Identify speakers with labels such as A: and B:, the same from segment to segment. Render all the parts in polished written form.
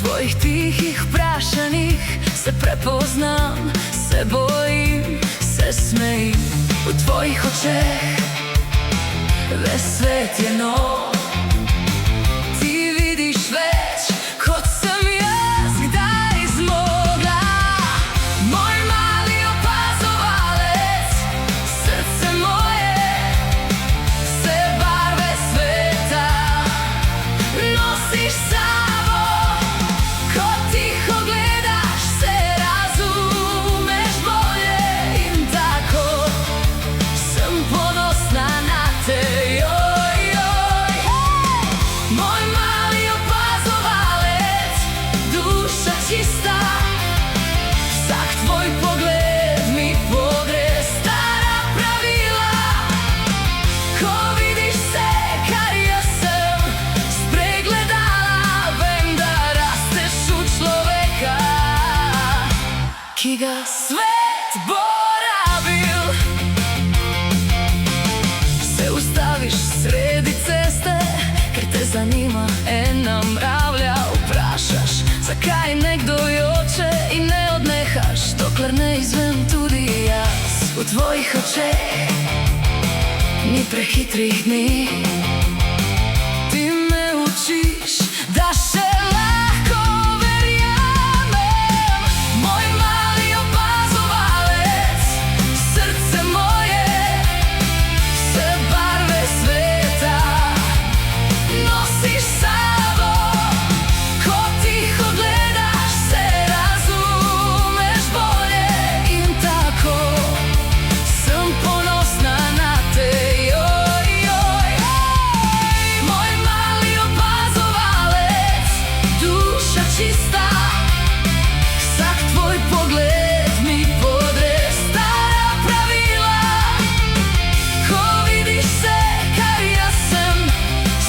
A: tvojih tihih prašanih se prepoznam, se bojim, se smejim. U tvojih očeh ves svet je nov. Ti vidiš već ko sam ja, kdaj zmogla. Moj mali opazovalec, srce moje, sve barve sveta nosiš samo. Ko tiho gledaš se razumeš bolje, im tako sam ponosna na te. Moj mali opazovalec, duša čista, vsak tvoj pogled mi podre stara pravila. Ko vidiš se, kar ja sam spregledala, vem da rasteš u človeka ki ga svet borabil. Se ustaviš sredi ceste, ker te zanima ena mravlja. Vprašaš, zakaj nekdo joče in ne odnehaš, dokler ne izvem tudi jaz. V tvojih očeh ni prehitrih dni. Ti me učiš, da še lahko verjamem. Moj mali opazovalec, srce moje, vse barve sveta nosiš sabo. Ko tiho gledaš se razumeš bolje, in tako sem ponosna na te. Moj mali opazovalec, duša čista, vsak tvoj pogled mi podre stara pravila. Ko vidiš se, kar ja sem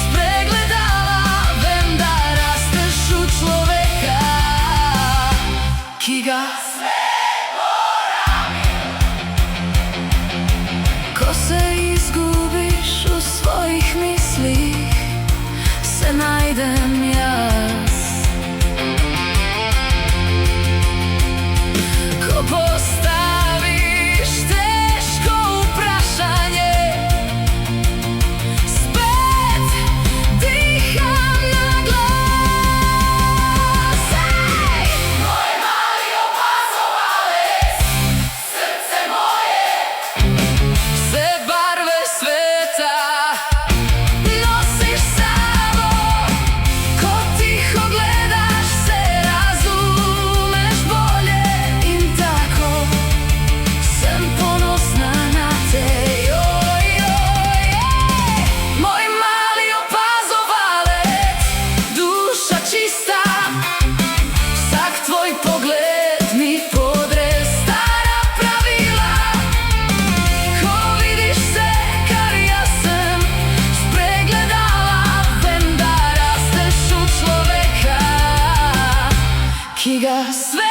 A: spregledala, vem da rasteš u človeka ki ga svet borabil. Ko se izgubiš v svojih mislih, se najdem jaz. Ko postaviš težko vprašanje, spet diham na glas. Moj mali opazovalec, srce moje, vse barve sveta nosiš sabo. Ko tiho gledaš se razumeš bolje, in tako sem ponosna na te. Moj mali opazovalec, duša čista, vsak tvoj pogled mi podre stara pravila. Ko vidiš se, kar ja sem spregledala, vem da rasteš u človeka ki ga svet